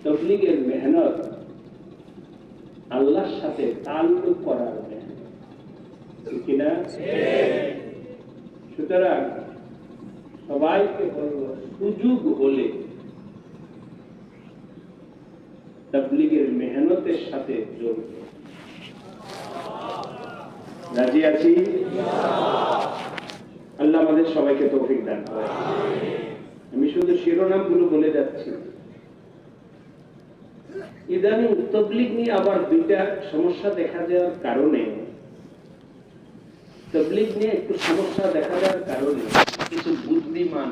তবলিগের মেহনত আল্লাহর সাথে তাল্লুক করার মেহনত, ঠিক কিনা? সুতরাং সবাইকে বলব, সুযোগ হলে তবলিগের মেহনতের সাথে জড়িত। রাজি আছি? আল্লাহ আমাদের সবাইকে তৌফিক দান করেন। আমি শুধু শিরোনামগুলো বলে যাচ্ছি। ইদানিং তবলিগ নিয়ে আবার দুইটা সমস্যা দেখা যাওয়ার কারণে, তবলিগ নিয়ে একটু সমস্যা দেখা যাওয়ার কারণে কিছু বুদ্ধিমান,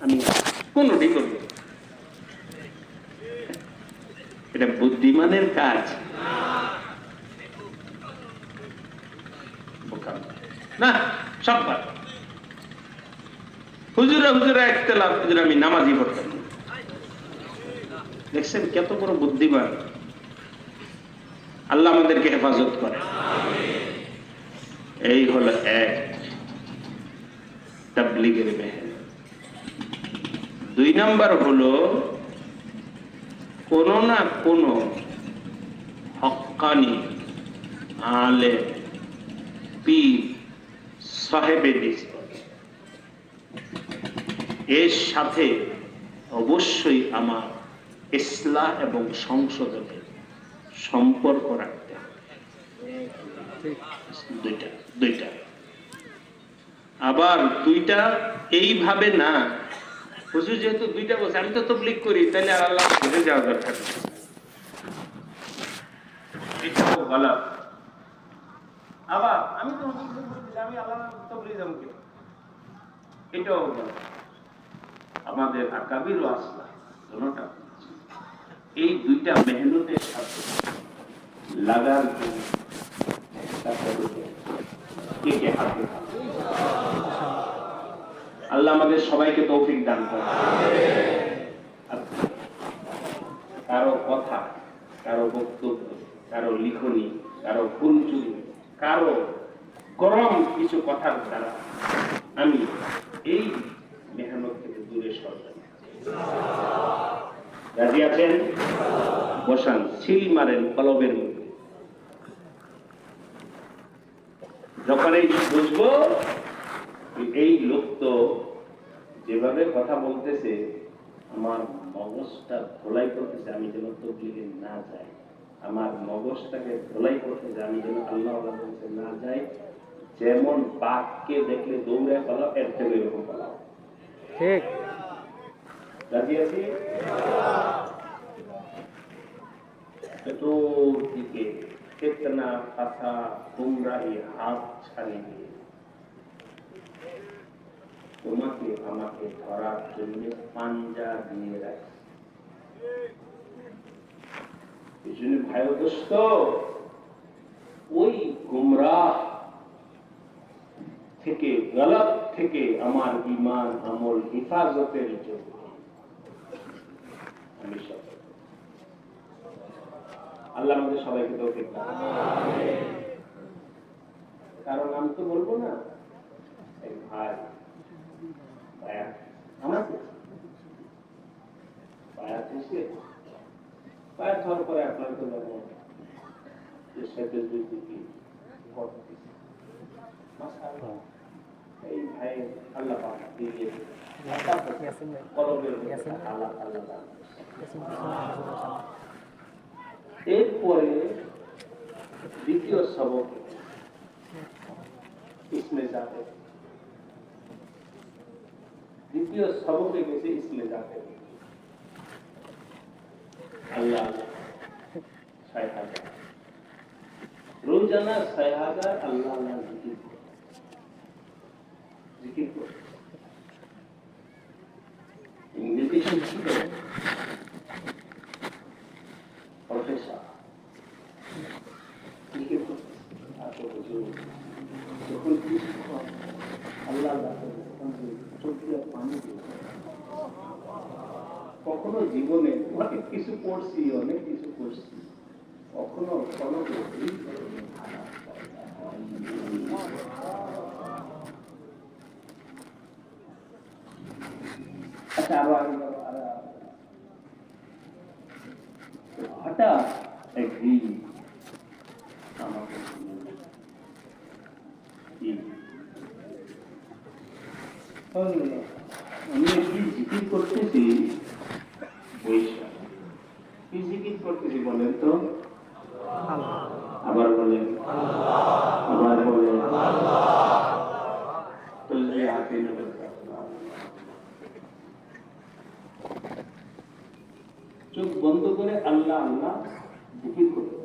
আমি কোনটি করব, এটা বুদ্ধিমানের কাজ না। সব হুজুরা হুজুরা একতলাফ, হুজুর আমি নামাজি পড়তাম। দেখছেন কত বড় বুদ্ধিমান। আল্লাহ আমাদেরকে হেফাজত করে। এই হলো এক তাবলীগের মেহনত। দুই নাম্বার হলো কোন না কোন হক্কানি আলেম, পীর, সাহেবে নিসবত, এর সাথে অবশ্যই আমার ইসলাহ এবং সংশোধনের সম্পর্ক রাখতে হবে। দুইটা আবার দুইটা এইভাবে না, হুজুর যেহেতু দুইটা বলছে আমি তো তাবলীগ করি, তাহলে আল্লাহ ভুলে যাওয়া দরকার নেই। এটাও গলত। আবার আমি তো আমি আল্লাহ তাবলীগ যাবো কেন, এটাও গলত। আমাদের আকাবির ও আসলাহ দুটোটা, এই দুইটা মেহনতের সাথে লাগার জন্য কে কে হাতে। আল্লাহ আমাদের সবাইকে তৌফিক দান করেন। কারো কথা, কারো বক্তব্য, কারো লিখনি, কারো ফুলচুরি, কারো গরম কিছু কথার দ্বারা আমি এই মেহনত থেকে দূরে সরব। রাজি আছেন? বসান, সিল মারেন কলবের মধ্যে। যখন এই বুঝবো এই লোক তো যেভাবে কথা বলতেছে, আমার মগজটা ধোলাই করতেছে, আমি যেন তবলিগে না যাই, আমার মগজটাকে ধোলাই করতেছে, আমি যেন আল্লাহ বলতে না যাই। যেমন বাঘকে দেখলে দৌড়ে পালাও, এর থেকে এরকম পালাও। ঠিক রাজি আছি? চতুর্দিকে ফিতনা, ফাসাদ, গুমরাহি হাত ছাড়িয়ে দিয়ে তোমাকে আমাকে ধরার জন্য পাঞ্জা দিয়ে রাখে। এই জন্য ভাই দোস্ত, ওই গুমরাহ থেকে, গলত থেকে আমার ঈমান আমল হিফাজতের জন্য আমি সতর্ক। আল্লাহ আমাদের সবাইকে তৌফিক দান করেন। কারণ আমি তো বলবো না, এক ভাই বায়াত আমাকে বায়াত এসে বায়াত হওয়ার পরে আপনার তো যেমন সাথে দুই দিকে এই ভাই আল্লাহ পাক দিয়ে কলবের আল্লাহ আল্লাহ। এরপরে দ্বিতীয় সবক ইসমে জাতে, দ্বিতীয় সবকে গেছে ইসমে জাতে। আল্লাহ 6000 রোজানা 6000 আল্লাহ আল্লাহ জিকির করে। ইংরেজি শিখতে প্রফেসর জিকির করতে যখন আল্লাহ পানি কখনো জীবনে অনেক কিছু পড়ছি, অনেক কিছু করছি, কখনো কোনো আচ্ছা আরো হাতটা একই আমাকে আমি একটি জিকির করতেছি বৈশাখ কি জিকির করতেছি বলেন তো আবার বলেন আবার বলেন তসবিহ হাতে নেবে চোখ বন্ধ করে আল্লাহ আল্লাহ জিকির করতে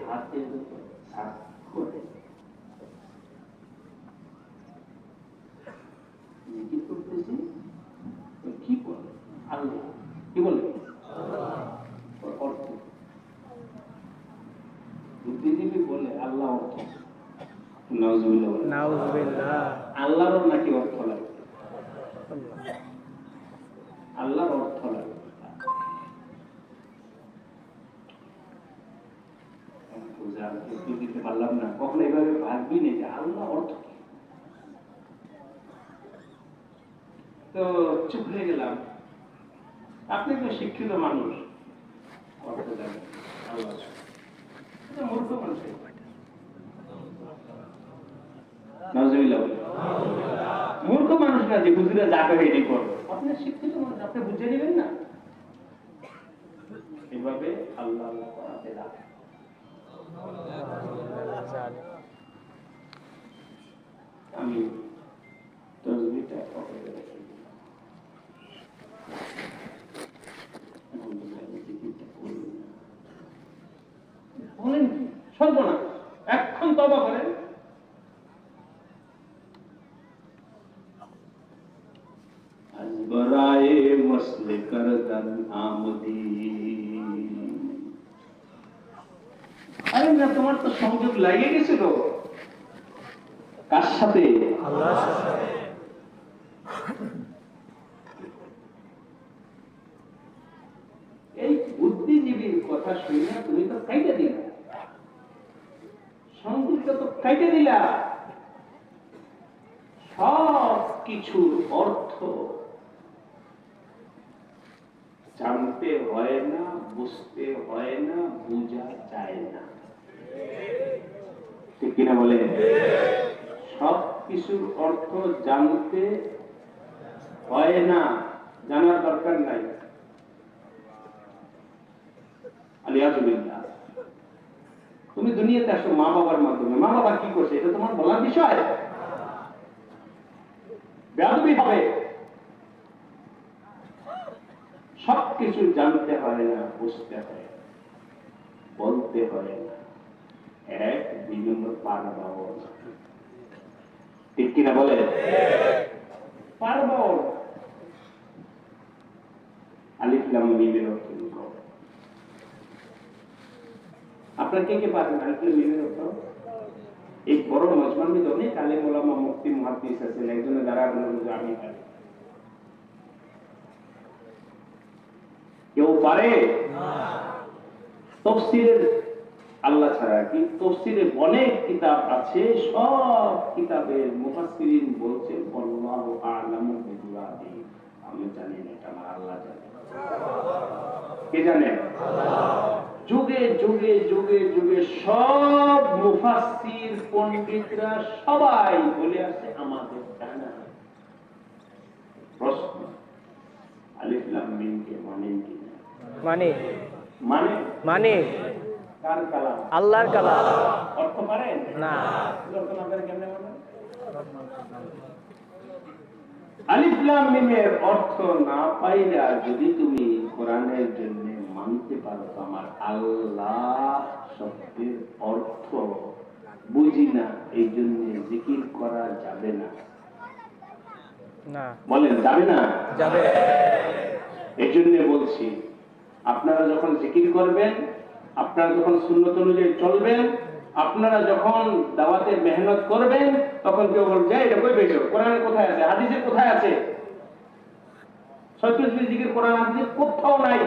হাতের উপর করে জিকির করতেছি কি বলে আল্লাহ কি বলে অর্থ বুদ্ধিজীবী বলে আল্লাহ অর্থ নাউজুবিল্লাহ আল্লাহর নাকি অর্থ লাগে আল্লাহর অর্থ লাগে দিতে পারলাম না কখনো এভাবে ভাববি না যে আল্লাহ অর্থ কি তো চুপ হয়ে গেলাম আপনি তো শিক্ষিত মানুষ অর্থ জানেন আল্লাহ মূর্খ মানুষ মূর্খ মানুষ না যে বুঝিরা যাকে এটি করবে আপনি শিক্ষিত মানুষ আপনি বুঝে নেবেন না এভাবে আল্লাহ আল্লাহ করাতে লাগে আমি তসবিহটা পকেটে রেখে বলেন কি সর্বনাশ এখন তওবা করেন বরায়ে মসলে করদন আমদি আরে না তোমার তো সংযোগ লাগিয়ে গেছিল কার সাথে আল্লাহর সাথে এই বুদ্ধিজীবীর কথা শুনে তুমি তো কাইটা দিলা সংযোগটা তো কাইটা দিলা সব কিছুর অর্থ জানতে হয় না বুঝতে হয় না বোঝা যায় না ঠিক কিনা বলে সব কিছুর অর্থ জানতে হয় না জানার দরকার নাই আলিয়াজুবিল্লাহ তুমি দুনিয়াতে আসো মা বাবার মাধ্যমে মা বাবা কি করছে এটা তোমার বলার বিষয় বেয়াদবি হবে সবকিছু জানতে হয় না বুঝতে হয় বলতে হয় না এক বিভিন্ন পারবাও ঠিক কিনা বলে পারবাও আলিফ লাম মিমের অর্থ আপনার কে কে পারেন আলিফ লাম মিমের অর্থ এই বড় মজমার মধ্যে অনেক আলেম ওলামা মুফতি মুহাদ্দিস আছেন একজনে যারা আমি পারি কেউ পারে তাফসীরের আল্লাহ ছাড়া কি তাফসীরের অনেক কিতাব আছে সব কিতাবের মুফাসসিরিন বলছেন আল্লাহু আ'লামু বিমুরাদি আমি জানি না এটা আমার আল্লাহ জানে কে জানে আল্লাহ যুগে যুগে যুগে যুগে সব মুফাসসির পণ্ডিতরা সবাই বলে আসছে আমাদের জানা প্রশ্ন আলিফ লাম মিম কে মানে কি মানে মানে মানে কার কালাম আল্লাহর কালাম অর্থ পারেন না অর্থ না পারে কেমনে বলেন আলিফ লাম মিমের অর্থ না পাইলা যদি তুমি কোরআনের জন্য মানতে পারো তো আমার আল্লাহ শব্দের অর্থ বুঝি না এই জন্য জিকির করা যাবে না না বলেন যাবে না যাবে এই জন্য বলছি আপনারা যখন জিকির করবেন আপনারা যখন সুন্নত অনুযায়ী চলবেন আপনারা যখন দাওয়াতে মেহনত করবেন তখন কেউ বলবে এটা কই পেয়েছো কোরআনে কোথায় আছে হাদিসে কোথায় আছে সত্যি জিকির কোরআন হাদিসে কোথাও নাই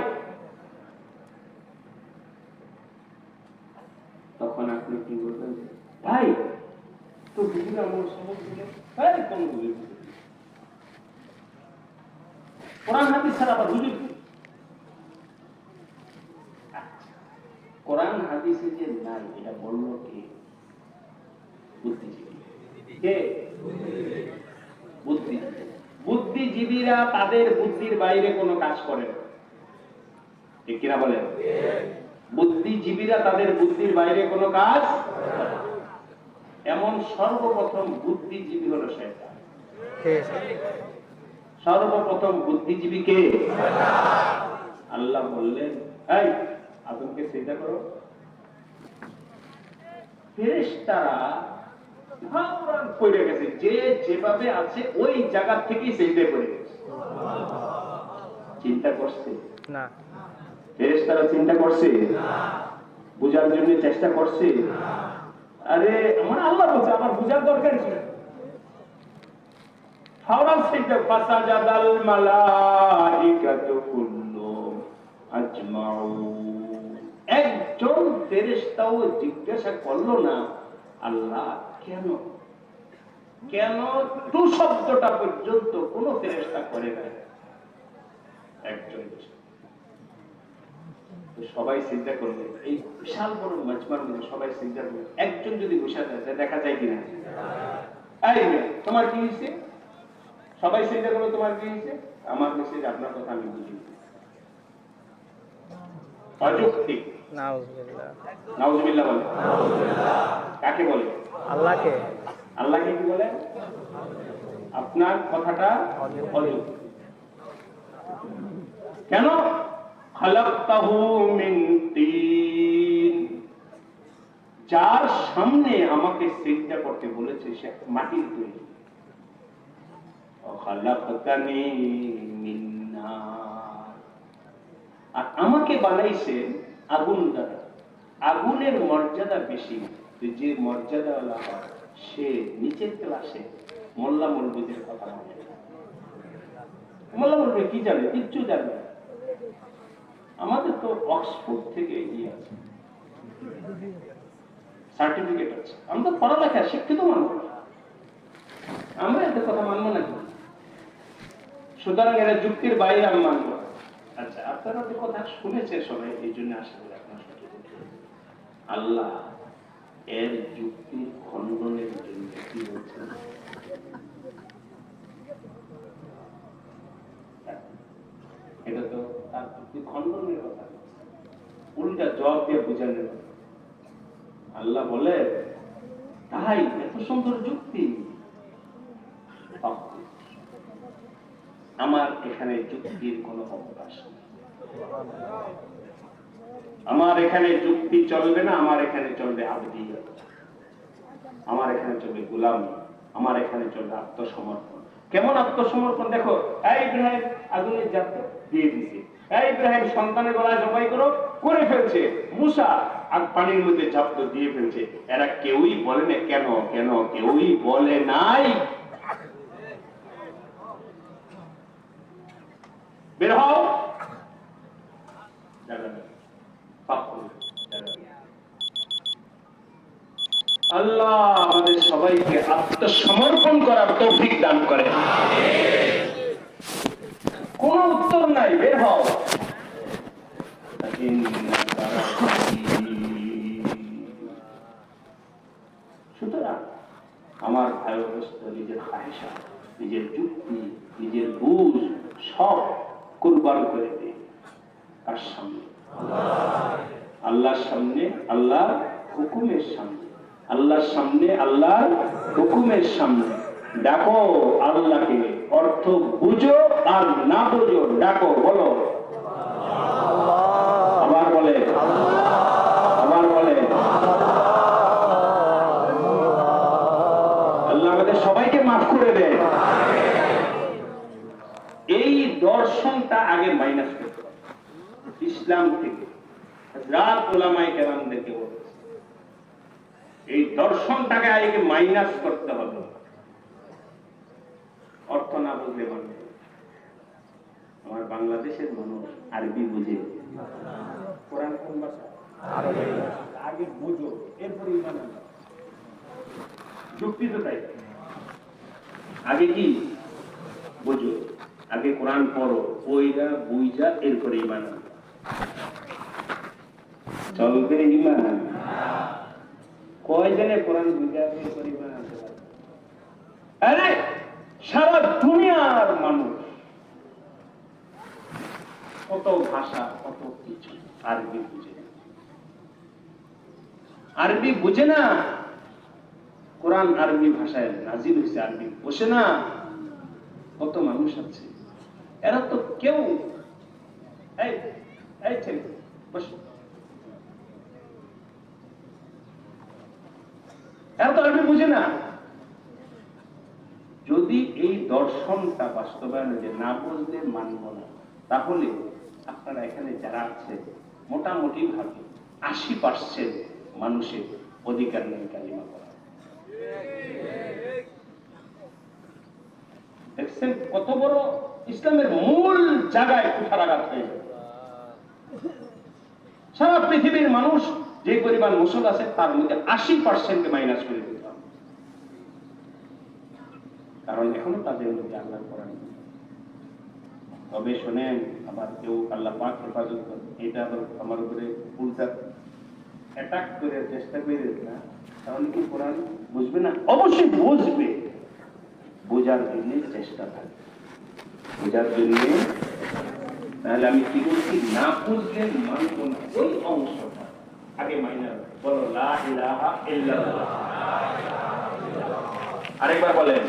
তখন আপনি কি বলবেন ভাই তো জিকির আমার সবক দিলে তাই কোন বুঝি কোরআন হাদিস ছাড়া আবার হুজুর কোরআন হাদিসে যে নাই এটা বলল কে? বুদ্ধিজীবী। কে? বুদ্ধিজীবী। বুদ্ধিজীবীরা তাদের বুদ্ধির বাইরে কোনো কাজ করে না, ঠিক কিনা বলেন? বুদ্ধিজীবীরা তাদের বুদ্ধির বাইরে কোনো কাজ, এমন সর্বপ্রথম বুদ্ধিজীবী হলো শয়তান। সর্বপ্রথম বুদ্ধিজীবী কে? আল্লাহ বললেন, এই আদমকে সিজদা করো। ফেরেশতারা ভাবরান পড়ে গেছে, যে যেভাবে আছে ওই জায়গা থেকে সিজদা করে গেছে। চিন্তা করছে না, ফেরেশতারা চিন্তা করছে না, বুঝার জন্য চেষ্টা করছে না। আরে আমার আল্লাহ বলছে, আমার বুঝার দরকার কি? ফাওরান সিজদা, ফাসাজাদাল মালাইকাতু কুল্লুহুম আজমাউন। একজন ফেরেশতাও জিজ্ঞাসা করলো না, আল্লাহ কেন? কেন টু শব্দটা পর্যন্ত কোন ফেরেশতা করে না। একজন সবাই চিন্তা করবে, এই বিশাল বড় মাজমার মধ্যে সবাই চিন্তা করবে, একজন যদি বসে থাকে দেখা যায় কিনা? এই তোমার কি হয়েছে? সবাই চিন্তা করবে তোমার কি হয়েছে? আমার মেসেজ আপনার কথা আমি বুঝি। অযৌক্তিক। নাউজুবিল্লাহ। নাউজুবিল্লাহ বলে। কাকে বলে? আল্লাহকে। আল্লাহকে কি বলে? আপনার কথাটা অযৌক্তিক। কেন? খালাকতাহু মিন তিন, যার সামনে আমাকে সিজদা করতে বলেছে সে মাটির তৈরি। খালাকতানি মিন নার, আর আমাকে বানাইছে আগুন দ্বারা। আগুনের মর্যাদা বেশি, যে মর্যাদাওয়ালা হয় সে নিচের ক্লাসে মোল্লা মৌলবীদের কথা বলে। মোল্লা মৌলবী কি জানে? কিচ্ছু জানে না। আমাদের তো অক্সফোর্ড থেকে ইয়ে আছে, সার্টিফিকেট আছে, আমরা তো পড়ালেখা শিক্ষিত মানুষ, আমরা এদের কথা মানবো নাকি? সুতরাং এরা যুক্তির বাইরে আমি মানবো। আচ্ছা, আপনারা তো কথা শুনেছে সবাই, এই জন্য আশা করি আপনার আল্লাহ এর যুক্তির খণ্ডনের জন্য কি বলছেন? এটা তো তার যুক্তি খণ্ডনের কথা, উল্টা জবাব দিয়ে বুঝানোর কথা। আল্লাহ বলে, তাই এত সুন্দর যুক্তি, আমার এখানে যুক্তির কোনো অবকাশ নেই। আমার এখানে যুক্তি চলবে না, আমার এখানে চলবে আবদিয়ত, আমার এখানে চলবে গোলামি, আমার এখানে চলবে আত্মসমর্পণ। কেমন আত্মসমর্পণ? দেখো, এই ইব্রাহিম আগুনে জাত দিয়ে দিছে, এই ইব্রাহিম সন্তানের গলায় জবাই করো, করে ফেলছে। মুসা আগ পানির মধ্যে ঝাঁপ দিয়ে ফেলছে। এরা কেউই বলে না কেন, কেন কেউই বলে নাই। বের হও, আল্লাহ আমাদের সবাইকে আত্মসমর্পণ করার তৌফিক দান করে। কোন উত্তর নাই, বের হও। সুতরাং আমার ভাই অবস্থা, নিজের খাহেশা, নিজের যুক্তি, নিজের বুঝ সব কুরবান করে দেয় কার সামনে? আল্লাহর সামনে, আল্লাহর হুকুমের সামনে, আল্লাহর সামনে, আল্লাহর হুকুমের সামনে। ডাকো আল্লাহকে, অর্থ বুঝো আর না বুঝো, ডাকো, বলো আবার বলে, আবার বলে। আল্লাহ আমাদের সবাইকে মাফ করে দেয়। এই দর্শনটা আগে মাইনাস করতে হবে ইসলাম থেকে। হযরত উলামায়ে কেরামদেরকে বলেছে, এই দর্শনটাকে আগে মাইনাস করতে হবে। অর্থ না বুঝলে মানে আমার বাংলাদেশের মানুষ আরবি বুঝে, কোরআন কোন ভাষা? আরবি। আগে বুঝো, এরপরে ঈমান আনো। যুক্তি তো তাই, আগে কি বুঝো, আগে কোরআন পড়ো, ওইটা বুঝা এরপরে ঈমান আনো। চলবে ইমান? কয়জনে কোরআন বুঝা পরিমাণ আছে? আরে সারা দুনিয়ার মানুষ, কত ভাষা, কত কিছু, আরবি বুঝে না। আরবি বুঝে না, কোরআন আরবি ভাষায় নাজিল হয়েছে, আরবি বসে না। কত মানুষ আছে, এরা তো কেউ, এই এই ছেলে বসো, এরা তো আরবি বুঝে না। যদি এই দর্শনটা বাস্তবায়ন যে না বুঝলে মানব না, তাহলে আপনারা এখানে যারা আছে মোটামুটি ভাবে 80% মানুষের অধিকার নেই কালিমা পড়া। দেখছেন কত বড় ইসলামের মূল জায়গায় কুঠারাঘাত হয়ে যাবে। সারা পৃথিবীর মানুষ যে পরিমাণ মুসল আছে তার মধ্যে 80% মাইনাস করে দিতে হবে, কারণ এখনো তাদের মধ্যে আল্লাহর কোরআন নেই। তবে শোনেন, আবার কেউ আল্লাহ পাক হেফাজত করে, এটা আবার আমার উপরে উল্টা অ্যাটাক করে চেষ্টা করে না, তাহলে কি কোরআন বুঝবে না? অবশ্যই বুঝবে, বোঝার জন্য চেষ্টা থাকে, বোঝার জন্য। তাহলে আমি কি বলছি, না বুঝলে মানব না, ওই অংশটা আগে মাইনা বলো, লা ইলাহা ইল্লাল্লাহ। আরেকবার বলেন,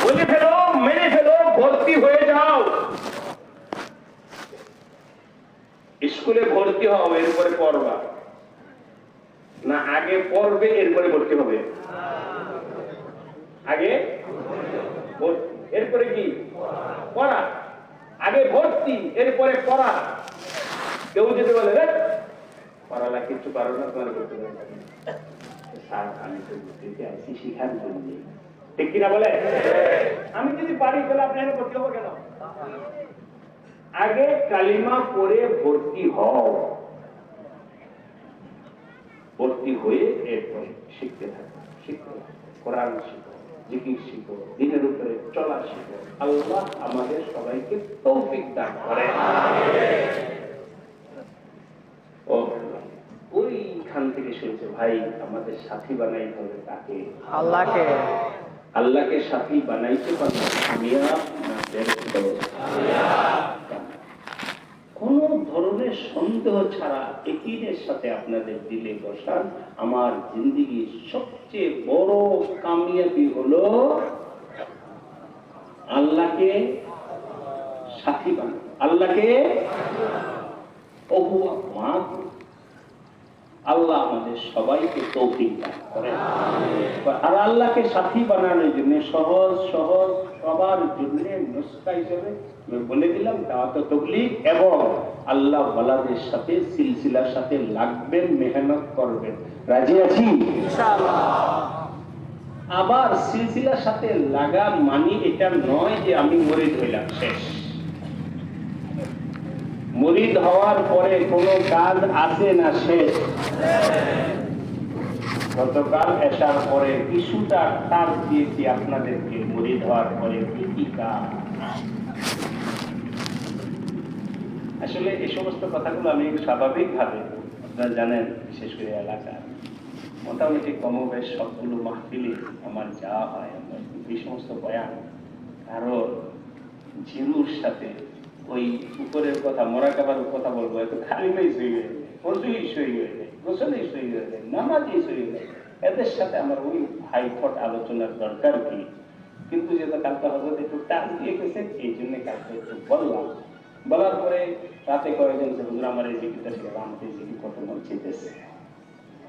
বলে ফেলো, মেনে ফেলো, ভর্তি হয়ে যাও। স্কুলে ভর্তি হও, এরপরে পড়বা না? আগে পড়বে এরপরে ভর্তি হবে? আগে এরপরে কি পড়া? আগে ভর্তি এরপরে পড়া। কেউ যদি বলে রে পড়ালা কিছু পারো না, তোমার করতে পারবে স্যার, আমি তো ভর্তিতে আইসি শিখার জন্য, ঠিক কিনা বলে? আমি যদি পারি তাহলে আপনি এখানে ভর্তি হবো কেন? আগে কালিমা পড়ে ভর্তি হও, ভর্তি হয়ে এরপরে শিখতে থাকো, শিখতে থাকো, কোরআন শিখো, জিকির শিখো, দিনের উপরে চলা শিখো। আল্লাহ আমাদের সবাইকে তৌফিক দান করেন। ও ওইখান থেকে শুনছে, ভাই আমাদের সাথী বানাইতে হবে কাকে? আল্লাহকে। আল্লাহকে সাথী বানাইতে পারলে কামিয়াব না ব্যর্থ? কোন ধরনের সন্দেহ ছাড়া একিনের সাথে আপনাদের দিলে বসান, আমার জিন্দেগির সবচেয়ে বড় কামিয়াবি হলো আল্লাহকে সাথী বানানো, আল্লাহকে আল্লাহ আমাদের সবাইকে তৌফিক দান করেন। আর আল্লাহকে সাথী বানানোর জন্য সহজ সহজ সবার জন্য নুসখা হিসেবে বলে দিলাম, দাওয়াত তাবলীগ এবং আল্লাহ ওয়ালাদের সাথে সিলসিলার সাথে লাগবেন, মেহনত করবেন। রাজি আছি ইনশাআল্লাহ। আবার সিলসিলার সাথে লাগা মানে এটা নয় যে আমি মুরিদ হইলাম শেষ। মুরিদ হওয়ার পরে কোনো কাজ আছে না শেষ? গতকাল এসার পরে কিছুটা কাজ দিয়েছি আপনাদেরকে, মুরিদ হওয়ার পরে কি কাজ। আসলে এই সমস্ত কথাগুলো আমি স্বাভাবিকভাবে, আপনারা জানেন, বিশেষ করে এলাকা মোটামুটি কমবেশ সবগুলো মাহফিলে আমার যাওয়া হয়। এই সমস্ত বয়ান কারো জিরুর সাথে ওই উপরের কথা, মোরাকাবার কথা বলবো, এত খালিমাই সই হয়ে যায়, ফজলই সই হয়ে যায়, গোসলেই সই হয়ে যায়, নামাজই সই হয়ে যায়। এদের সাথে আমার ওই হাইকোর্ট আলোচনার দরকার কি? কিন্তু যেটা কালকে হজরত একটু টান দিয়ে গেছে, এই জন্য কালকে একটু বললাম। বলার পরে রাতে কয়েকজন হুজুর আমার এই জিকিরটা শিখে, আমাকে জিকির কত মন চেতেছে।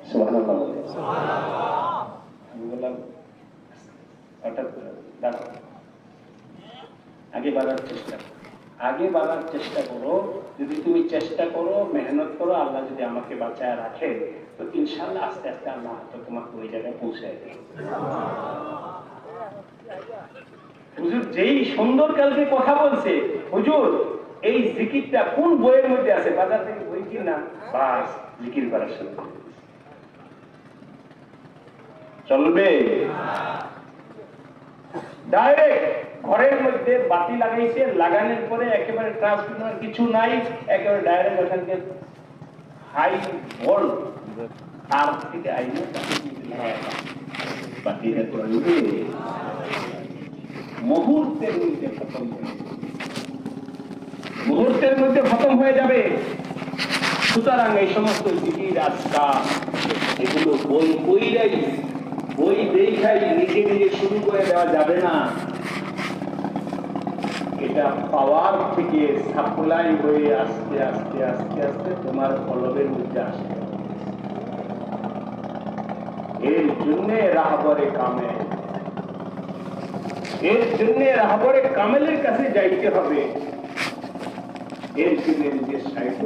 সুবহানাল্লাহ বলে আমি বললাম, হঠাৎ দাঁড়াও, আগে বাড়ার চেষ্টা করো, আগে বাড়ার চেষ্টা করো। যদি তুমি চেষ্টা করো, মেহনত করো, আল্লাহ যদি আমাকে বাঁচায় রাখে, তো ইনশাআল্লাহ আস্তে আস্তে আল্লাহ তো তোমাকে ওই জায়গায় পৌঁছায় দেবে। হুজুর যেই সুন্দর কালকে কথা বলছে, হুজুর এই জিকিরটা কোন বইয়ের মধ্যে আছে? বাজার থেকে বই কিনা, বাস জিকির করার সাথে চলবে। ডাইরেক্ট ঘরের মধ্যে বাতি লাগাইছে, লাগানোর পরে একেবারে ট্রান্সফরমার কিছু নাই, একেবারে ডাইরেক্ট ওখানকে হাই ভোল্ট তার থেকে আইনে বাতিটা করবে মুহূর্তের মধ্যে খতম হয়ে যাবে, মুহূর্তের মধ্যে খতম হয়ে যাবে। সুতরাং এই সমস্ত জিকির আজকার এগুলো বই বইরাই বই দেখাই নিজে নিজে শুরু করে দেওয়া যাবে না। এটা পাওয়ার থেকে সাপ্লাই হয়ে আস্তে আস্তে আস্তে আস্তে তোমার কলবের মধ্যে আসে। এর জন্য রাহবরে কামেল, এর জন্য রাহবরে কামেলের কাছে যাইতে হবে। এর জন্য নিজের সাহিত্য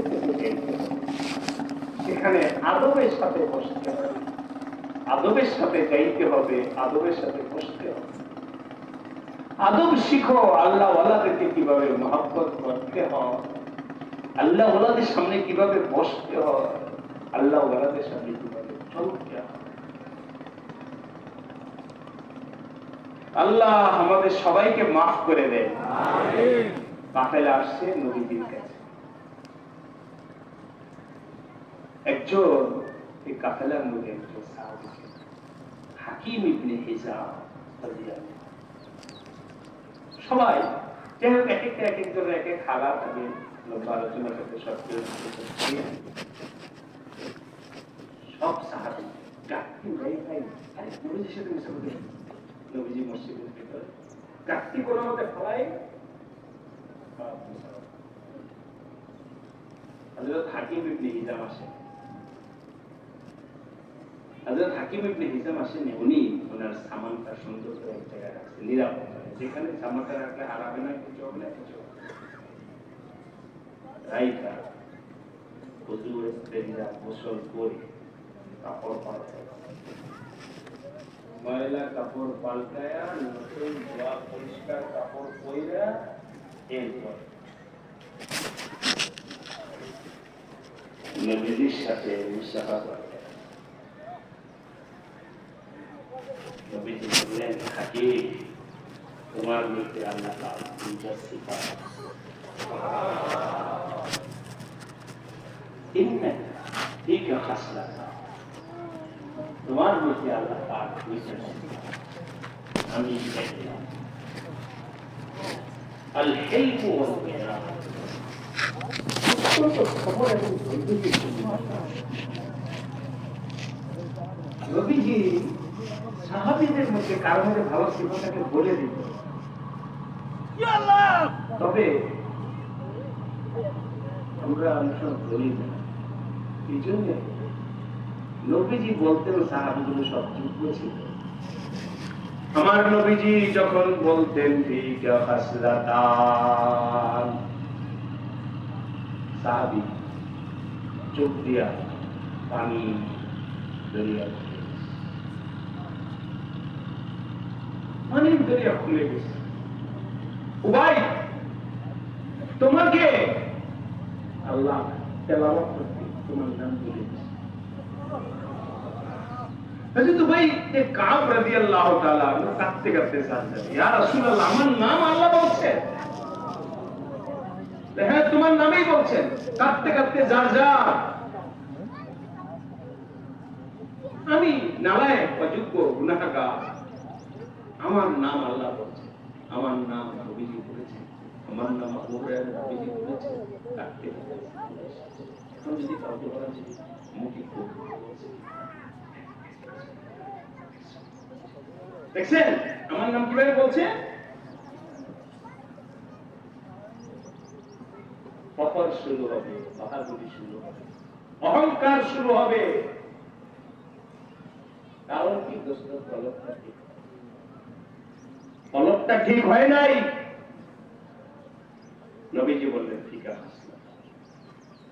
সেখানে আদবের সাথে বসতে হবে, আদবের সাথে যাইতে হবে, আদবের সাথে বসতে হবে। আদব শিখো, আল্লাহ ওয়ালাদেরকে কিভাবে মহব্বত করতে হয়, আল্লাহ ওয়ালাদের সামনে কিভাবে বসতে হয়, আল্লাহ ওয়ালাদের সামনে কিভাবে চলতে হয়। আল্লাহ আমাদের সবাইকে মাফ করে দেয়। কাফেলা আসছে নবীজির কাছে, একজন এই কাফেলার মধ্যে একজন সাহাবী হাকিম ইবনে হিজাম রাদিয়াল্লাহু। সবাই যেন এক একজনের এক এক হালাত থাকে, লম্বা আলোচনা করতে সব সাহাবী আরে নবীজির সাথে মিশে বলতে নবীজি মসজিদের ভিতরে গাছটি কোনো মতে ফলাই হযরত হাকিম ইবনে হিজাম আসেন। হযরত হাকিম ইবনে হিজাম আসেন, উনি ওনার সামানটা সুন্দর করে এক জায়গায় রাখছেন নিরাপদ, যেখানে সামানটা রাখলে হারাবে না, কিছু হবে না, কিছু রাইখা ওযু ইস্তেঞ্জা গোসল করে কাপড় পাল্টায়, ময়লা কাপড় পাল্টায়া নতুন ধোয়া পরিষ্কার কাপড় পইরা এরপর নবীজির সাথে মুসাফা করে। নবীজি বললেন, হাকিম তোমার মধ্যে আল্লাহ তাআলা দুইটা সিফাত ইন্নাকা ফীকা খাসলাতা, তোমার মধ্যে আল্লাহ তাআলা দুইটা সিফাত আমি দেখলাম, আল হিলম ওয়াল কিরাম। নবীজি সাহাবীদের মধ্যে কারো মধ্যে ভালো সিফাতটাকে বলে দিত, তবে আমরা অনুসরণ করি না। এই জন্য নবীজি বলতেন সাহাবীগুলো সব যোগ্য ছিল। আমার নবীজি যখন বলতেন ফীকা খাসলাতান, সাহাবী চোখ দিয়া পানি দরিয়া পানির দরিয়া খুলে গেছে। উবাই তোমাকে আল্লাহ তেলাওয়াত করতে তোমার নাম বলে দিয়েছে। হযরত উবাই ইবনে কাব রাদিয়াল্লাহু তাআলা কাঁদতে কাঁদতে সাজদা, ইয়া রাসূলুল্লাহ আমার নাম আল্লাহ বলছে, হ্যাঁ তোমার নামেই বলছেন, কাঁদতে কাঁদতে যার যা আমি নালায়েক অযোগ্য গুনাহগার, আমার নাম আল্লাহ বলছে, আমার নাম নবীজি বলেছে, আমার নাম আবু হুরায়রা নবীজি বলেছে, কাঁদতে এখন যদি কাউকে বলা যায় মুখে দেখছেন আমার নাম কিভাবে বলছে, ফখর শুরু হবে, বাহাদুরি শুরু হবে, অহংকার শুরু হবে। কারণ কি দোস্ত, কলবটা ঠিক হয় নাই। নবীজি বললেন ফীকা খাসলাতান,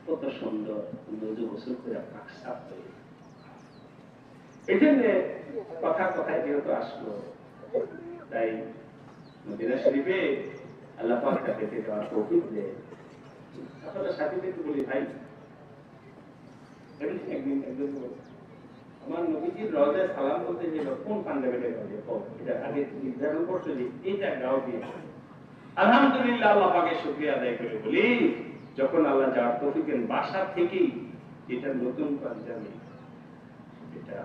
কত সুন্দর ওযু গোসল করে পাক সাফ হয়ে। এই জন্য কথায় যেহেতু আসলো, তাই মদিনা শরীফে আল্লাহ পাক তাকে দেওয়ার তৌফিক দেয়। আপনাদের সাথীদেরকে বলি, ভাই একদিন একজন আমার নবীজির রওজায় সালাম করতে গেলে কোন পাঞ্জাবিটা হবে এটা আগে নির্ধারণ করছো যে এটা গাও দিয়ে আলহামদুলিল্লাহ আল্লাহ পাকের শুকরিয়া আদায় করে বলি যখন আল্লাহ যাওয়ার তৌফিক দেন বাসা থেকেই এটা নতুন পাঞ্জাবি এটা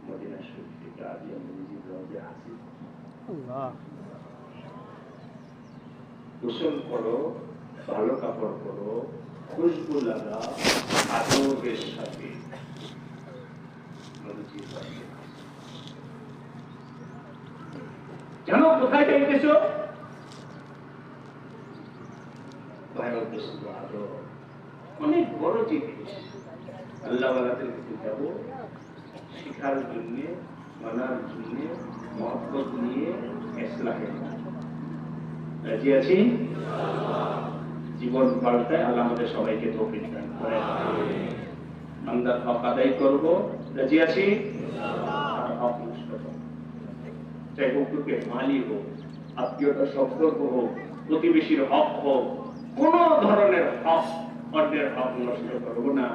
মদিনা শরীফ থেকে আদি নবীজির রওজায় আছে আল্লাহ গোসল করো ভালো কাপড় পরো খুশবু লাগা আদবের সাথে নবীজির রওজায় জানো কোথায় যাইতেছো ভারত দেশ অনেক বড় জিনিস আল্লাহ ওয়ালাদের কাছে যাব শিখার জন্য মানার জন্য মহব্বত নিয়ে ইসলামের রাজি আছি জীবন পাল্টায় আল্লাহ আমাদের সবাইকে তৌফিক দান করেন বান্দার হক আদায় করব রাজি আছি আর হক নষ্ট করব চাই হুকুকে মালি হোক আত্মীয়তা সম্পর্ক হোক প্রতিবেশীর হক হোক কোন ধরনের হক অন্যের হক নষ্ট করবো না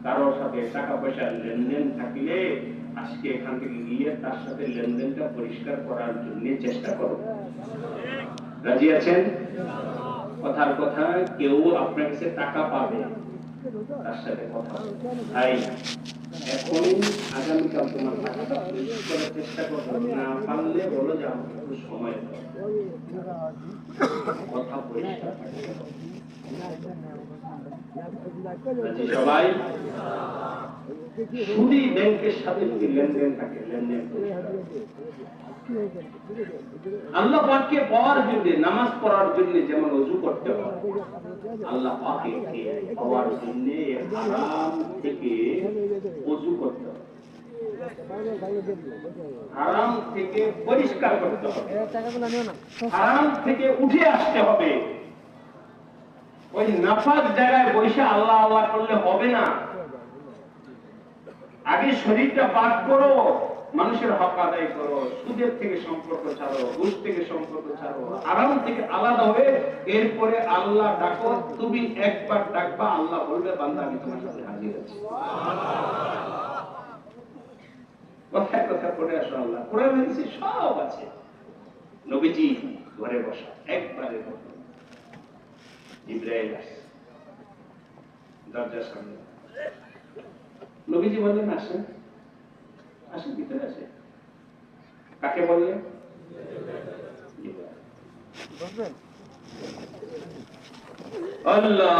কারোর সাথে টাকা পয়সার লেনদেন থাকলে আজকে এখান থেকে গিয়ে তার সাথে লেনদেনটা পরিষ্কার করার জন্য চেষ্টা করব রাজি আছেন কথার কথা কেউ আপনার কাছে টাকা পাবে তার সাথে কথা তাই এখনই আগামীকাল তোমার টাকাটা পরিষ্কার করার চেষ্টা করবো না পারলে বলো যে আমাকে একটু সময় দাও কথা পরিষ্কার সবাই সুদী ব্যাংকের সাথে যদি লেনদেন থাকে লেনদেন আল্লাহ পাককে পাওয়ার জন্য নামাজ পড়ার জন্য যেমন ওযু করতে হয় আল্লাহ পাককে পাওয়ার জন্য হারাম থেকে ওযু করতে হয় হারাম থেকে পরিষ্কার করতে হবে হারাম থেকে উঠে আসতে হবে ওই নাপাক জায়গায় বসে আল্লাহ আল্লাহ করলে হবে না আগে শরীরটা পাক করো মানুষের হক আদায় করো সুদের থেকে সম্পর্ক ছাড়ো ঘুষ থেকে সম্পর্ক ছাড়ো হারাম থেকে আলাদা হয়ে এরপরে আল্লাহ ডাকো তুমি একবার ডাকবা আল্লাহ বলবে বান্দা আমি তোমার সাথে হাজির আছি কথায় কথা পড়ে আসো আল্লাহ কোরআন হাদিসে সব আছে নবীজি ঘরে বসা একবারে জিবরাইল আসে দরজার সামনে নবীজি বললেন আসেন আসেন ভিতরে আসে কাকে বললেন আল্লাহ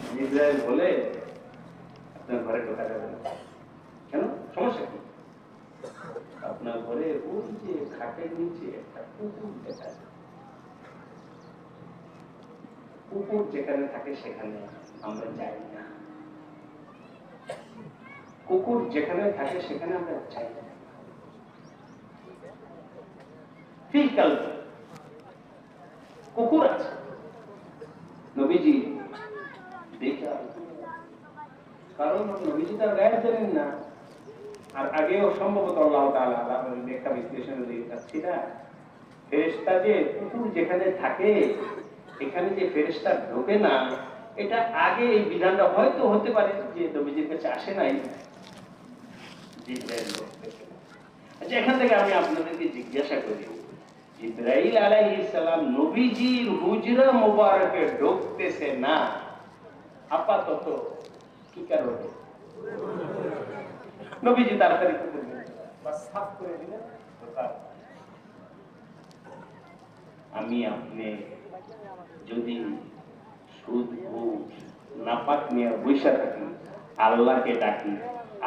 জিবরাইল বলে আপনার ঘরে ঢোকা যাবে না কেন সমস্যা কি আপনার ঘরে ওই যে খাটের নিচে একটা কুকুর দেখা যায় কুকুর যেখানে থাকে সেখানে আমরা যাই না কুকুর যেখানে থাকে সেখানে আমরা যাই না ফিকাল কুকুর আছে নবীজি দেখা কারণ নবীজি তার গায়ে জানেন না আর আগেও সম্ভবত আল্লাহ তাআলা ব্যাখ্যা বিশ্লেষণে দেখাচ্ছি না ফেরেশতা যে কুকুর যেখানে থাকে এখানে যে ফেরেশতা ঢোকে না এটা আগে এই বিধানটা হয়তো হতে পারে যে নবীজির কাছে আসে নাই জিবরাইল আচ্ছা এখান থেকে আমি আপনাদেরকে জিজ্ঞাসা করি জিবরাইল আলাইহিস সালাম নবীজির হুজরা মোবারকে ঢুকতেছে না আপাতত কি কারণে নবীজি তাড়াতাড়ি বাস সাফ করে দিলেন আমি আপনি যদি সুদ ঘুষ নাপাক নিয়ে বৈশা থাকি আল্লাহকে ডাকি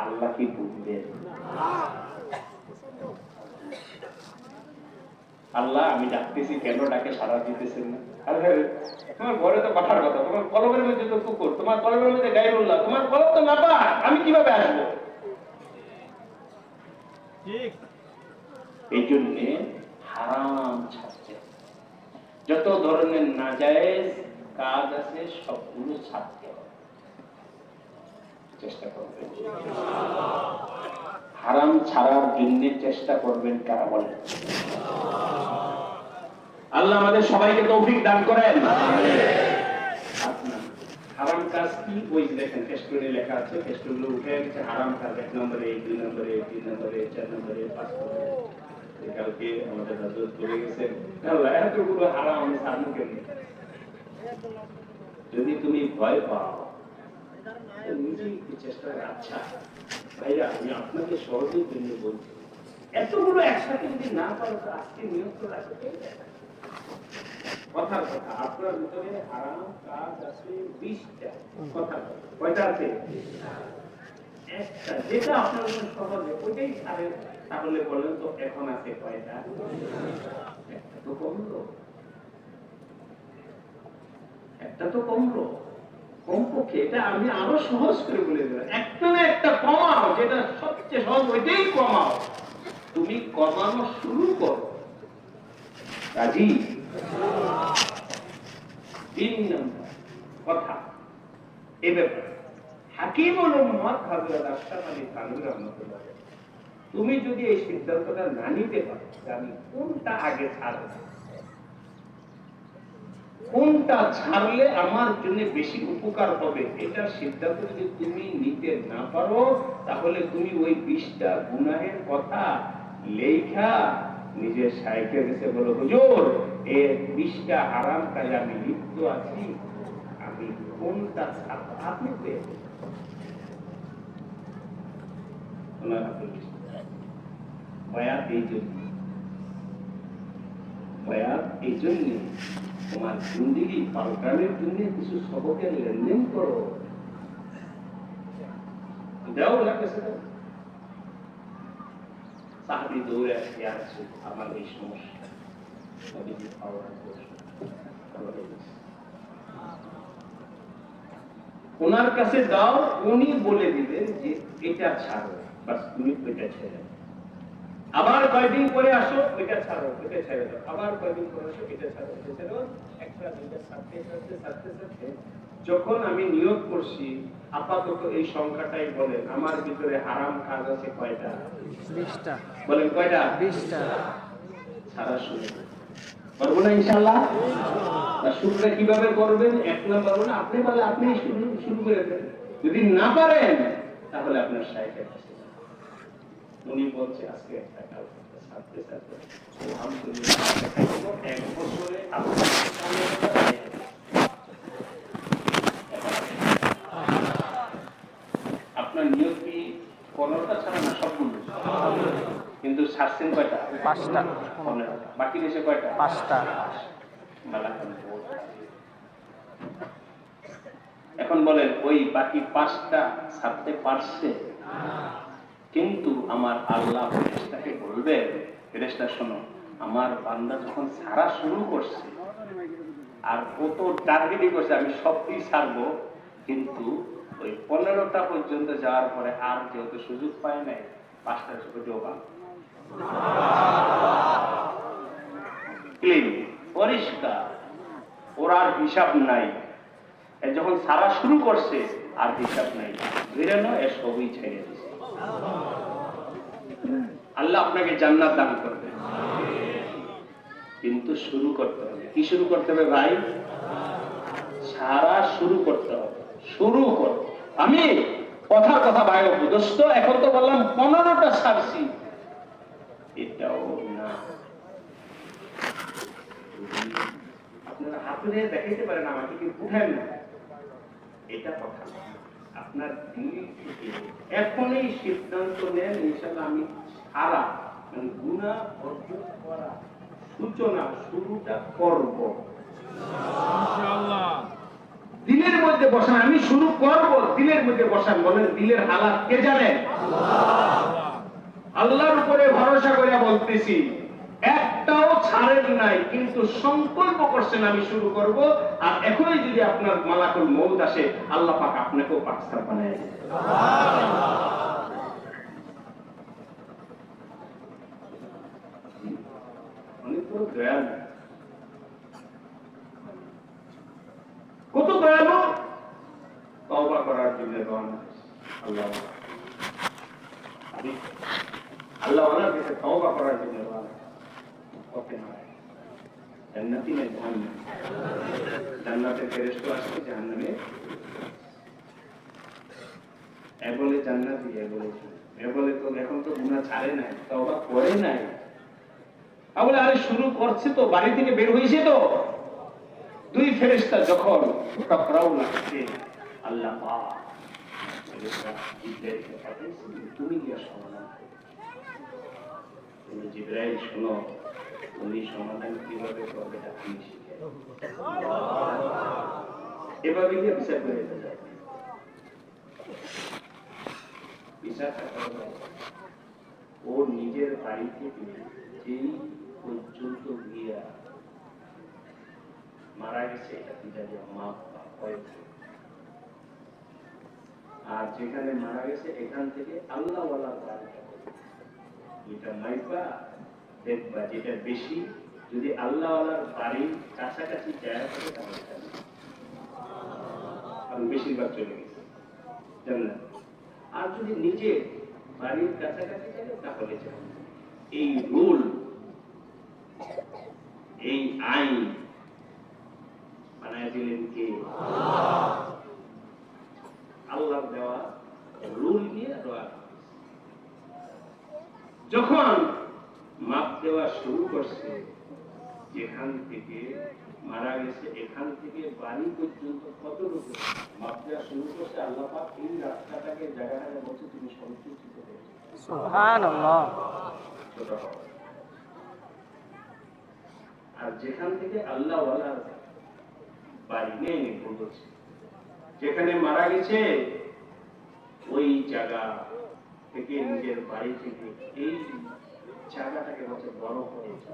আল্লাহ কি বুঝবেন আল্লাহ আমি ডাকতেছি কেন ডাকে সাড়া দিতেছেন না তোমার ঘরে তো কথার কথা তোমার কলমের মধ্যে তো কুকুর তোমার কলমের মধ্যে গায়রুল্লাহ তোমার কলম তো নাপাক আমি কিভাবে আসবো এই জন্য হারাম ছাড়ছে যত ধরনের নাজায়েজ কাজ আছে সবগুলো ছাড়তে হবে চেষ্টা করবেন হারাম ছাড়ার জন্য চেষ্টা করবেন কারা বলেন আল্লাহ আমাদের সবাইকে তৌফিক দান করেন হারাম কাজ কি? ওই যে দেখেন টেস্টগুলো লেখা আছে, টেস্টগুলো উঠে গেছে হারাম কাজ 1 নম্বরে, 2 নম্বরে, 3 নম্বরে, 4 নম্বরে, 5 নম্বরে। কালকে আমাদের রাজত চলে গেছে, আল্লাহ এতগুলো হারাম আমি সামনে কেন? যদি তুমি ভয় পাও নিজেই একটু চেষ্টা করে, আচ্ছা ভাইয়া আমি আপনাকে সহজেই জন্য বলছি, এতগুলো একসাথে যদি না পারো তো আজকে নিয়োগ করে রাখতে কথার কথা আপনার ভিতরে হারাম কাজ আছে 20টা। কথার কথা কয়টা আছে? একটা, যেটা আপনার জন্য সহজে ওইটাই ছাড়ে। তাহলে বলেন তো এখন আছে কয়টা? একটা তো কমলো, একটা তো কমলো। কমপক্ষে এটা আমি আরো সহজ করে বলে দেব, একটা না একটা কমাও, যেটা সবচেয়ে সহজ ওইটাই কমাও। তুমি কমানো শুরু করো। রাজি? 3 নম্বর কথা এ ব্যাপারে হাকিমুল উম্মাত হযরত আশরাফ আলী থানভী রাহমাতুল্লাহ, তুমি যদি এই সিদ্ধান্তটা না নিতে পারো যে আমি কোনটা আগে ছাড়ব, কোনটা ছাড়লে আমার জন্য বেশি উপকার হবে, এটার সিদ্ধান্ত যদি তুমি নিতে না পারো, তাহলে তুমি ওই 20টা গুনাহের কথা লেখা নিজের শাইখের কাছে বলো, হুজুর এই 20টা হারাম কাজে আমি লিপ্ত আছি, আমি কোনটা ছাড়ব? আপনি পেয়ে বয়াত এই জন্য, বয়াত এই জন্য তোমার জিন্দেগি পাল্টানোর জন্য কিছু সবকের লেনদেন করো, দাও না কাছে দাও। সাহাবী দৌড়ে আসে, ইয়া রাসূল আমার এই সমস্যা, নবীজি পাওয়ার ওনার কাছে দাও, উনি বলে দিবেন যে এটা ছাড়ো, বাস তুমি ওইটা ছেড়ে দাও। আবার কয়েকদিন পরে আসো, ওইটা ছাড়ো, ওইটা ছেড়ে দাও। আবার কয়েকদিন পরে আসো, এটা ছাড়ো, এটা ছেড়ে দাও। একটা দুইটা ছাড়তে ছাড়তে ছাড়তে ছাড়তে যখন আমি নিয়োগ করছি, আপাতত এই সংখ্যাটাই বলেন, আমার ভিতরে হারাম কাজ আছে কয়টা? 20টা। বলেন কয়টা? 20টা। ছাড়া শুরু করবো না ইনশাআল্লাহ। শুরুটা কিভাবে করবেন? 1 নম্বর হলো আপনি বলে আপনি শুরু করে দেন। যদি না পারেন তাহলে আপনার শাইখের কাছে যান। উনি বলছে আজকে একটা কাজ ছাড়তে ছাড়তে আলহামদুলিল্লাহ 1 বছরে আপনার নিয়োগ কি 15টা ছাড়া না সবগুলো? কিন্তু ছাড়ছেন কয়টা? 5টা। বাকি দেশে কয়টা? 5টা। এখন বলেন ওই বাকি 5টা ছাড়তে পারছে, কিন্তু আমার আল্লাহ ফেরেশতাকে বলবে, ফেরেশতা শোনো, আমার বান্দা যখন ছাড়া শুরু করছে আর কত টার্গেটই করছে আমি সবই ছাড়বো, কিন্তু ওই 15টা পর্যন্ত যাওয়ার পরে আর যেহেতু সুযোগ পায় নাই, 5টার সুযোগ জোগান ক্লিন পরিষ্কার, ওর আর হিসাব নাই। যখন সারা শুরু করছে আর হিসাব নাই, ধীরে নয় এর সবই ছেড়ে দিচ্ছে। আল্লাহ আপনাকে জান্নাত দান করবে, কিন্তু শুরু করতে হবে। কি শুরু করতে হবে ভাই? সারা শুরু করতে হবে। শুরু কর। আমি কথা ভাই দোস্ত, এখন তো বললাম 15টা ছাড়ছি, এটাও না। আপনারা হাতে দিয়ে দেখাইতে পারেন আমাকে, কি উঠেন না, এটা কথা। আপনার দিল থেকে এখনই সিদ্ধান্ত নেন, ইনশাআল্লাহ আমি সারা মানে গুনাহ অর্জন করা সূচনা শুরুটা করব ইনশাআল্লাহ। দিলের মধ্যে বসান, আমি শুরু করব, দিলের মধ্যে বসান। বলেন দিলের হালাত কে জানে? আল্লাহ। আল্লাহর উপরে ভরসা করে বলতেছি, একটাও ছাড়েন নাই, কিন্তু সংকল্প করছেন আমি শুরু করব। আর এখনই যদি আপনার মালাকুল মউত আসে, আল্লাহ পাক আপনাকেও পাকসার বানায় দেবে। অনেক বড় দয়ালু, কত দয়ালু, তওবা করার জন্য রওনা আল্লাহ আল্লাহ ওনার কাছে তওবা করার জন্য রওনা। জান্নাতি না জাহান্নাম? জান্নাতের ফেরেশতা আসছে জাহান্নামে, এ বলে জান্নাতি, এ বলে তো এখন তো গুনাহ ছাড়ে নাই, তওবা করে নাই। বলে আরে শুরু করছে তো, বাড়ি থেকে বের হয়েছে তো। দুই ফেরেশতা যখন টকরাও লাগছে, আল্লাহ পাক জিবরাইলকে পাঠাইছেন, তুমি গিয়া সমাধান করো। তুমি জিবরাইল শোনো, তুমি সমাধান কিভাবে করবে এটা আমি শিখাই। এভাবে গিয়ে বিচার করে দেয়। বিচারটা করবে ও নিজের বাড়ি থেকে যেই পর্যন্ত গিয়া মারা গেছে, এটা পিতা দিয়ে মাপ হয়েছে। আর যেখানে মারা গেছে এখান থেকে আল্লাহ ওয়ালা বাড়িটা এটা মাইপা দেখবা, যেটা বেশি যদি আল্লাহ ওয়ালার বাড়ির কাছাকাছি যায় তাহলে কারণ বেশিরভাগ চলে গেছে জানেন। আর যদি নিজে বাড়ির কাছাকাছি যায় তাহলে যায়। এই রুল, এই আইন বানায় দিলেন কে? আল্লাহর দেওয়া রুল দিয়ে দেওয়া। যখন মাপ দেওয়া শুরু করছে, যেখান থেকে মারা গেছে এখান থেকে বাড়ি পর্যন্ত কতটুকু মাপ দেওয়া শুরু করছে, আল্লাহ পাক এই রাস্তাটাকে জায়গাটাকে বলছে তুমি সংকুচিত করো। সুবহানাল্লাহ। ছোট হবে। আর যেখান থেকে আল্লাহ ওয়ালার বাড়ি নেই বলছে, যেখানে মারা গেছে ওই জায়গা থেকে নিজের বাড়ি থেকে এই জায়গাটাকে বলছে বড় হয়েছে।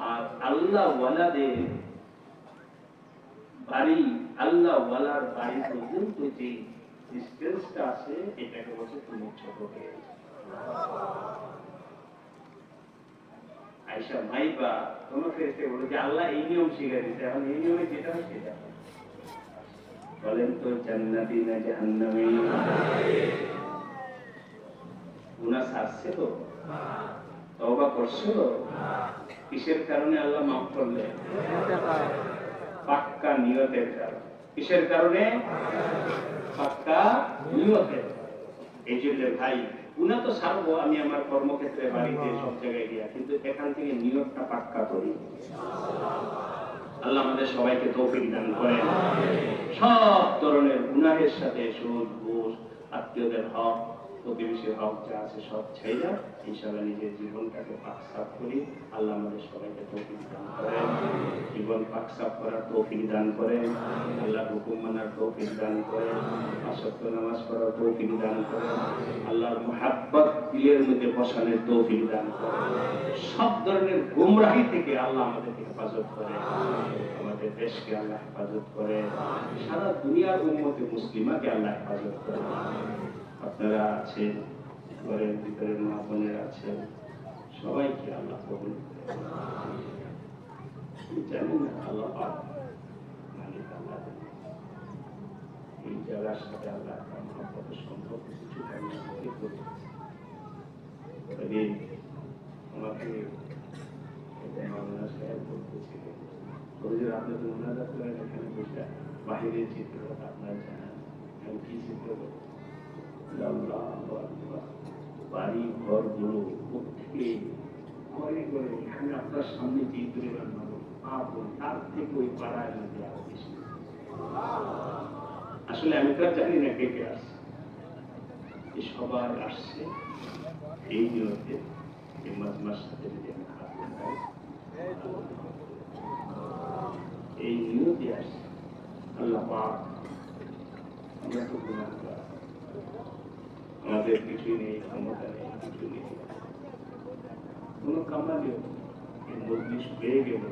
আর আল্লাহ ওয়ালাদের বাড়ি, আল্লাহ ওয়ালার বাড়ি পর্যন্ত যে ডিস্টেন্সটা আছে এটাকে বলছে তুমি ছোট হয়েছে। আয়েশা মাইবা তোমাকে এসে বলে যে আল্লাহ এই নিয়ম শিখে দিতে, এখন এই নিয়মে যেটা হয় সেটা বলেন তো জান্নাতি না জাহান্নামী? গুনাহ ছাড়ছে তো, তওবা করছো তো, কিসের কারণে আল্লাহ মাফ করলেন? পাক্কা নিয়তের কারণে। কিসের কারণে? পাক্কা নিয়তের। এই জন্য ভাই গুনাহ তো ছাড়বো আমি আমার কর্মক্ষেত্রে, বাড়িতে, সব জায়গায় গিয়া, কিন্তু এখান থেকে নিয়তটা পাক্কা করি। আল্লাহ আমাদের সবাইকে তৌফিক দান করেন। সব ধরনের গুনাহের সাথে সুদ, ঘুষ, আত্মীয়দের হক, প্রতিবেশীর হক যা আছে সব ছেড়ে ইনশাআল্লাহ নিজের জীবনটাকে পাক সাফ করি। আল্লাহ আমাদের সবাইকে তৌফিক দান করেন, জীবন পাক সাফ করার তৌফিক দান করেন, আল্লাহর হুকুম মানার তৌফিক দান করেন, পাঁচ ওয়াক্ত নামাজ পড়ার তৌফিক দান করেন, আল্লাহর মুহাব্বত দিলের মধ্যে বসানোর তৌফিক দান করেন। সব ধরনের গুমরাহি থেকে আল্লাহ আমাদেরকে হেফাজত করেন, আমাদের দেশকে আল্লাহ হেফাজত করেন, সারা দুনিয়ার উম্মতে মুসলিমাকে আল্লাহ হেফাজত করেন। আপনারা আছেন, ঘরের ভিতরে মা বোনেরা আছেন, সবাইকে আল্লাহ কবুল করেন। জানেন না আল্লাহ পাক মালিক আল্লাহ, এই জায়গার সাথে আল্লাহ কত সম্পর্ক কিছু তবে আমাকে আপনি তো মোনাজাত করেন এখানে বসে, বাহিরের চিত্র আপনার জানান আমি কি চিত্র করবো? বাড়ি ঘর গুলো প্রত্যেকে ঘরে ঘরে এখানে আপনার সামনে যে পরিবার মানুষ তার থেকে ওই পাড়ায় মধ্যে আরো বেশি। আসলে আমি তো জানি না কে কে আসছে, সবাই আসছে এই নিয়তে এই মাজমার সাথে যদি আমি হাত লাগাই, এই নিয়তে আসছে। আল্লাহ পাক আমরা তো গুনাহগার, আমাদের কিছুই নেই, ক্ষমতা নেই, কিছু নেই, কোনো কামালিও এই মজলিস পেয়ে গেল,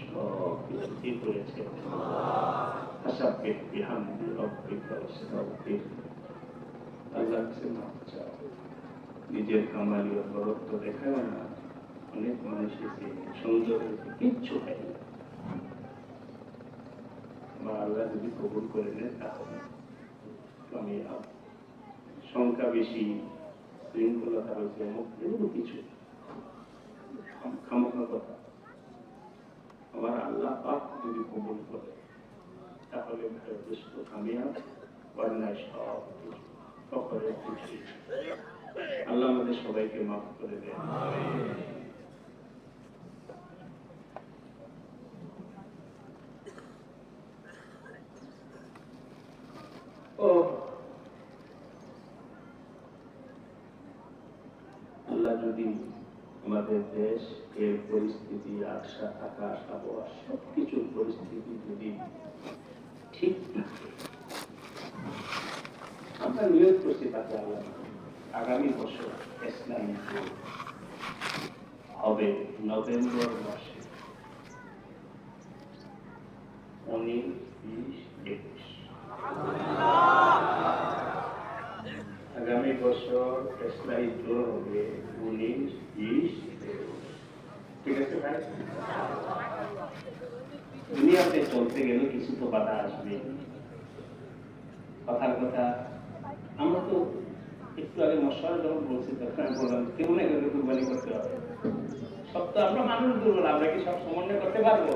সব কিছু ঠিক হয়েছে। নিজের কামালি ও বরত্ব দেখায় না, অনেক মানুষ এসে সুন্দর কিচ্ছু হয় না। আমার আল্লাহ যদি কবুল করে নেন তাহলে আমি সংখ্যা বেশি, শৃঙ্খলতা হয়েছে, এগুলো কিছু খামোখা কথা। আমার আল্লাহ পাক যদি কবুল করে তাহলে যথেষ্ট কামিয়াব, অন্যায় সব সকলে খুশি। আল্লাহ আমাদের সবাইকে মাফ করে দেন। ও আল্লাহ যদি আমাদের দেশ এর পরিস্থিতি, আকাশ আবহাওয়া সবকিছুর পরিস্থিতি যদি ঠিক থাকে, আমরা নিয়োগ করছি তাকে আল্লাহ আগামী বছর ইসলামিক হবে নভেম্বর মাসে 19, 20, 21। আগামী বছর ইসলামী জোর হবে 19, 20, 21। ঠিক আছে ভাই? দুনিয়াতে চলতে গেলে কিছু তো বাধা আসবে। কথার কথা, আমরা তো একটু আগে মশলা যখন বলছি তখন বললাম কেমন এগুলো কুরবানি করতে হবে। সব তো আমরা মানুষ দুর্বল, আমরা কি সব সমন্বয় করতে পারবো?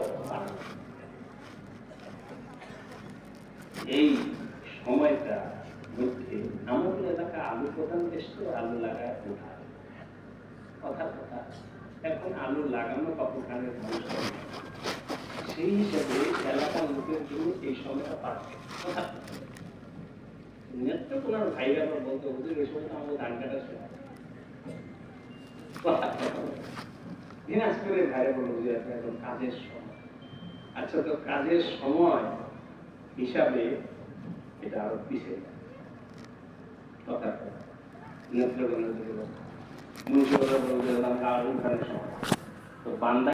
এই সময়টা মধ্যে আমাদের এলাকা আলু প্রধান দেশ, তো আলু লাগায় উঠায়। কথার কথা, এখন আলু লাগানো কতখানের মানুষ, সেই হিসাবে এলাকার লোকের জন্য এই সময়টা পাচ্ছে। ওনার ভাইরা বলতে হুজুর এই সময় আমাদের ধান কাটার সময়। দিনাজপুরের ভাইরা বলল যে এখন কাজের সময়। আচ্ছা, তো কাজের সময় হিসাবে এটা আরো পিছিয়ে যায়। কথা দিনাজপুরের মুন্সিপাল বলতে সময় তো বান্দা